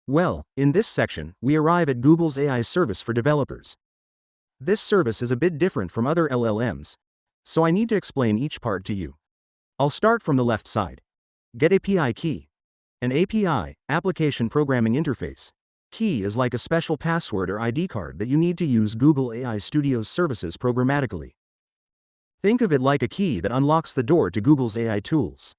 Well, in this section, we arrive at Google's AI service for developers. This service is a bit different from other LLMs, so I need to explain each part to you. I'll start from the left side. Get API key. An API, Application Programming Interface, key is like a special password or ID card that you need to use Google AI Studio's services programmatically. Think of it like a key that unlocks the door to Google's AI tools.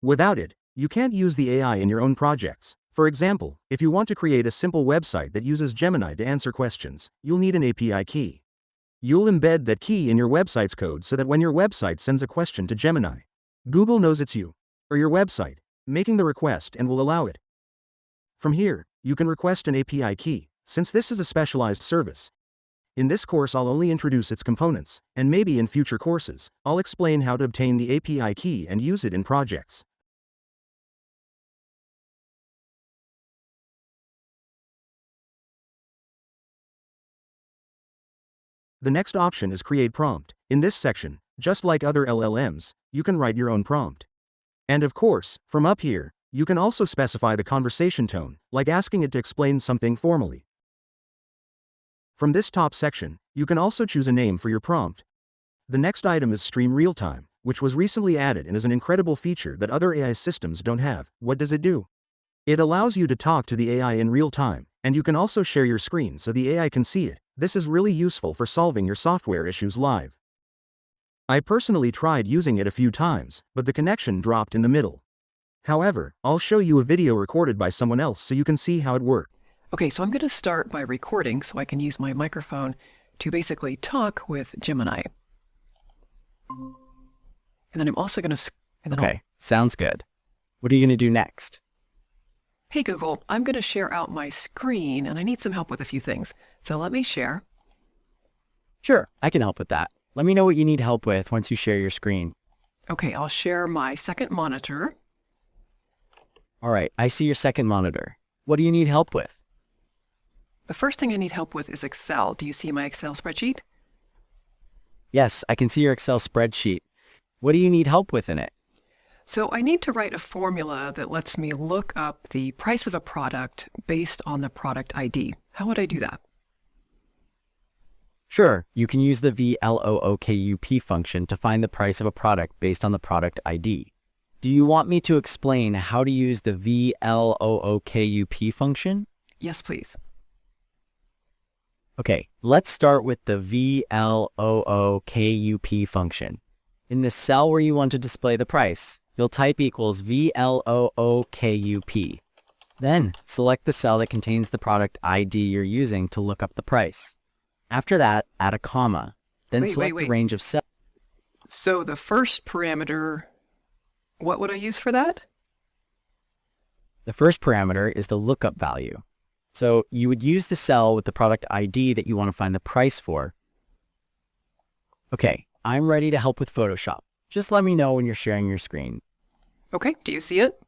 Without it, you can't use the AI in your own projects. For example, if you want to create a simple website that uses Gemini to answer questions, you'll need an API key. You'll embed that key in your website's code so that when your website sends a question to Gemini, Google knows it's you, or your website, making the request and will allow it. From here, you can request an API key, since this is a specialized service. In this course I'll only introduce its components, and maybe in future courses, I'll explain how to obtain the API key and use it in projects. The next option is Create Prompt. In this section, just like other LLMs, you can write your own prompt. And of course, from up here, you can also specify the conversation tone, like asking it to explain something formally. From this top section, you can also choose a name for your prompt. The next item is Stream Real-Time, which was recently added and is an incredible feature that other AI systems don't have. What does it do? It allows you to talk to the AI in real time, and you can also share your screen so the AI can see it. This is really useful for solving your software issues live. I personally tried using it a few times, but the connection dropped in the middle. However, I'll show you a video recorded by someone else so you can see how it works. Okay, so I'm going to start by recording so I can use my microphone to basically talk with Gemini. And then I'm also going to... Okay, sounds good. What are you going to do next? Hey Google, I'm going to share out my screen and I need some help with a few things. So let me share. Sure, I can help with that. Let me know what you need help with once you share your screen. Okay, I'll share my second monitor. All right, I see your second monitor. What do you need help with? The first thing I need help with is Excel. Do you see my Excel spreadsheet? Yes, I can see your Excel spreadsheet. What do you need help with in it? So I need to write a formula that lets me look up the price of a product based on the product ID. How would I do that? Sure, you can use the VLOOKUP function to find the price of a product based on the product ID. Do you want me to explain how to use the VLOOKUP function? Yes, please. Okay, let's start with the VLOOKUP function. In the cell where you want to display the price, you'll type equals VLOOKUP. Then, select the cell that contains the product ID you're using to look up the price. After that, add a comma. Then select the range of cells. So the first parameter, what would I use for that? The first parameter is the lookup value. So you would use the cell with the product ID that you want to find the price for. Okay, I'm ready to help with Photoshop. Just let me know when you're sharing your screen. Okay, do you see it?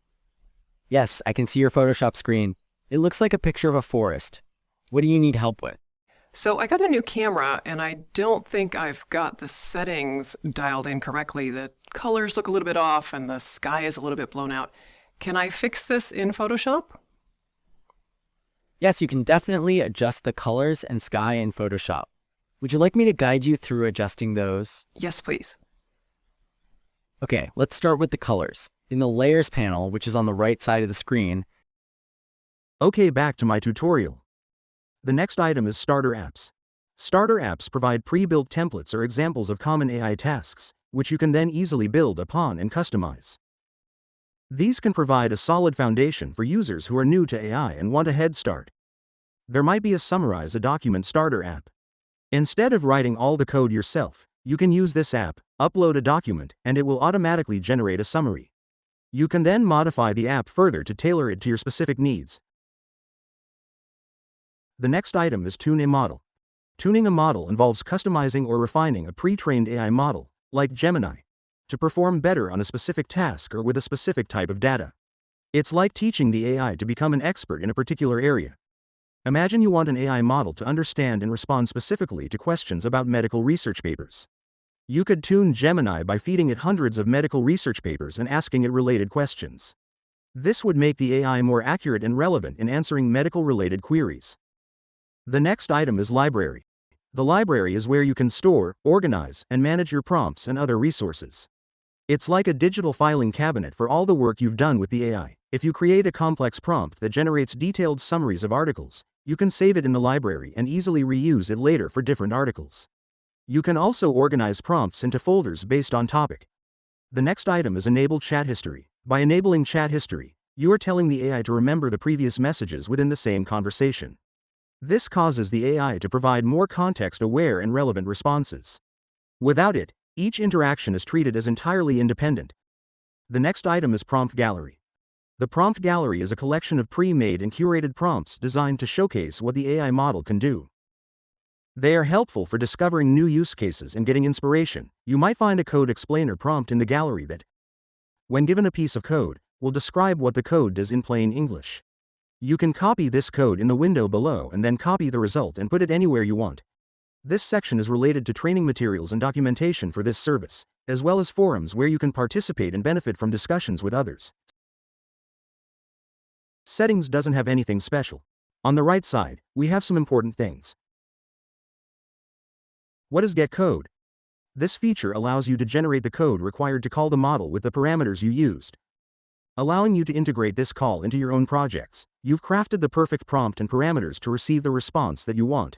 Yes, I can see your Photoshop screen. It looks like a picture of a forest. What do you need help with? So I got a new camera and I don't think I've got the settings dialed in correctly. The colors look a little bit off and the sky is a little bit blown out. Can I fix this in Photoshop? Yes, you can definitely adjust the colors and sky in Photoshop. Would you like me to guide you through adjusting those? Yes, please. Okay, let's start with the colors. In the Layers panel, which is on the right side of the screen. Okay, back to my tutorial. The next item is Starter Apps. Starter Apps provide pre-built templates or examples of common AI tasks, which you can then easily build upon and customize. These can provide a solid foundation for users who are new to AI and want a head start. There might be a Summarize a Document Starter app. Instead of writing all the code yourself, you can use this app, upload a document, and it will automatically generate a summary. You can then modify the app further to tailor it to your specific needs. The next item is Tune a Model. Tuning a model involves customizing or refining a pre-trained AI model, like Gemini, to perform better on a specific task or with a specific type of data. It's like teaching the AI to become an expert in a particular area. Imagine you want an AI model to understand and respond specifically to questions about medical research papers. You could tune Gemini by feeding it hundreds of medical research papers and asking it related questions. This would make the AI more accurate and relevant in answering medical-related queries. The next item is library. The library is where you can store, organize, and manage your prompts and other resources. It's like a digital filing cabinet for all the work you've done with the AI. If you create a complex prompt that generates detailed summaries of articles, you can save it in the library and easily reuse it later for different articles. You can also organize prompts into folders based on topic. The next item is enable chat history. By enabling chat history, you are telling the AI to remember the previous messages within the same conversation. This causes the AI to provide more context-aware and relevant responses. Without it, each interaction is treated as entirely independent. The next item is prompt gallery. The prompt gallery is a collection of pre-made and curated prompts designed to showcase what the AI model can do. They are helpful for discovering new use cases and getting inspiration. You might find a code explainer prompt in the gallery that, when given a piece of code, will describe what the code does in plain English. You can copy this code in the window below and then copy the result and put it anywhere you want. This section is related to training materials and documentation for this service, as well as forums where you can participate and benefit from discussions with others. Settings doesn't have anything special. On the right side, we have some important things. What is getCode? This feature allows you to generate the code required to call the model with the parameters you used, allowing you to integrate this call into your own projects. You've crafted the perfect prompt and parameters to receive the response that you want.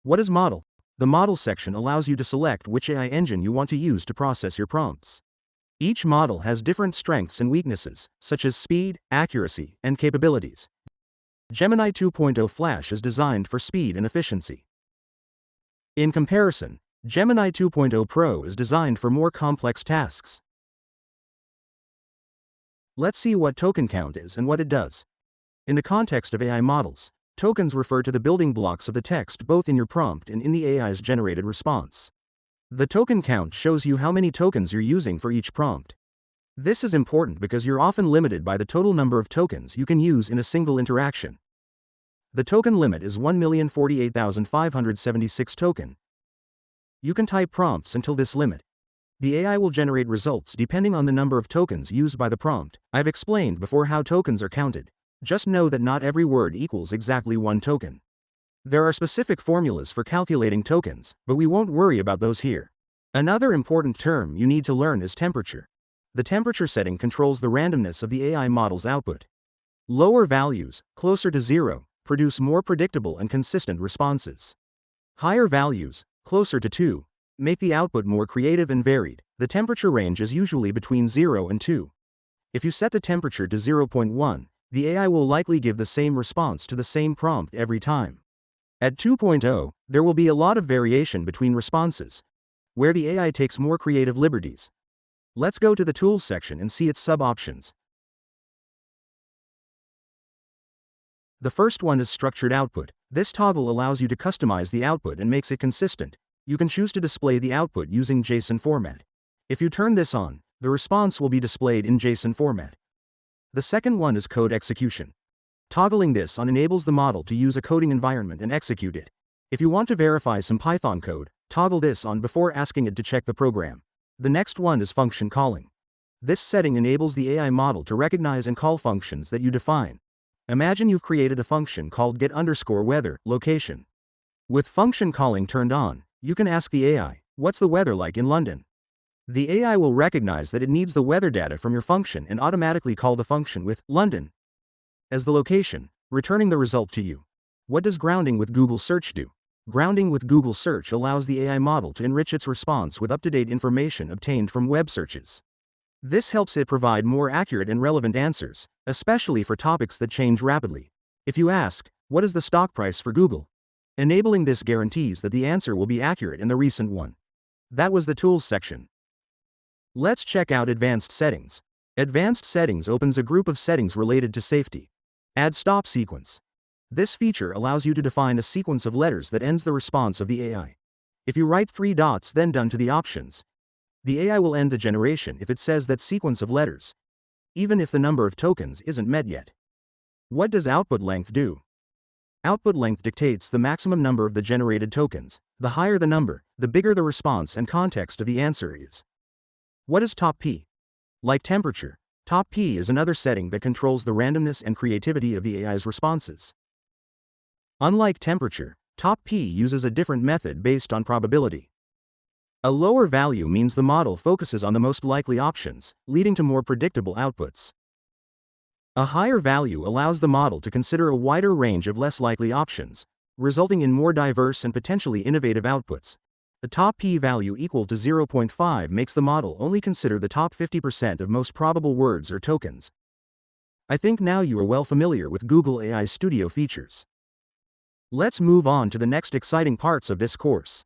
What is model? The model section allows you to select which AI engine you want to use to process your prompts. Each model has different strengths and weaknesses, such as speed, accuracy, and capabilities. Gemini 2.0 Flash is designed for speed and efficiency. In comparison, Gemini 2.0 Pro is designed for more complex tasks. Let's see what token count is and what it does. In the context of AI models, tokens refer to the building blocks of the text both in your prompt and in the AI's generated response. The token count shows you how many tokens you're using for each prompt. This is important because you're often limited by the total number of tokens you can use in a single interaction. The token limit is 1,048,576 token. You can type prompts until this limit. The AI will generate results depending on the number of tokens used by the prompt. I've explained before how tokens are counted. Just know that not every word equals exactly one token. There are specific formulas for calculating tokens, but we won't worry about those here. Another important term you need to learn is temperature. The temperature setting controls the randomness of the AI model's output. Lower values, closer to 0, produce more predictable and consistent responses. Higher values, closer to 2, make the output more creative and varied. The temperature range is usually between 0 and 2. If you set the temperature to 0.1, the AI will likely give the same response to the same prompt every time. At 2.0, there will be a lot of variation between responses, where the AI takes more creative liberties. Let's go to the Tools section and see its sub-options. The first one is Structured Output. This toggle allows you to customize the output and makes it consistent. You can choose to display the output using JSON format. If you turn this on, the response will be displayed in JSON format. The second one is Code Execution. Toggling this on enables the model to use a coding environment and execute it. If you want to verify some Python code, toggle this on before asking it to check the program. The next one is Function Calling. This setting enables the AI model to recognize and call functions that you define. Imagine you've created a function called get_weather location. With function calling turned on, you can ask the AI, "What's the weather like in London?" The AI will recognize that it needs the weather data from your function and automatically call the function with London as the location, returning the result to you. What does grounding with Google Search do? Grounding with Google Search allows the AI model to enrich its response with up-to-date information obtained from web searches. This helps it provide more accurate and relevant answers, especially for topics that change rapidly. If you ask, "What is the stock price for Google?" enabling this guarantees that the answer will be accurate in the recent one. That was the Tools section. Let's check out Advanced Settings. Advanced Settings opens a group of settings related to safety. Add Stop Sequence. This feature allows you to define a sequence of letters that ends the response of the AI. If you write 3 dots then done to the options, the AI will end the generation if it says that sequence of letters, even if the number of tokens isn't met yet. What does output length do? Output length dictates the maximum number of the generated tokens. The higher the number, the bigger the response and context of the answer is. What is top P? Like temperature, Top P is another setting that controls the randomness and creativity of the AI's responses. Unlike temperature, Top P uses a different method based on probability. A lower value means the model focuses on the most likely options, leading to more predictable outputs. A higher value allows the model to consider a wider range of less likely options, resulting in more diverse and potentially innovative outputs. The top p-value equal to 0.5 makes the model only consider the top 50% of most probable words or tokens. I think now you are well familiar with Google AI Studio features. Let's move on to the next exciting parts of this course.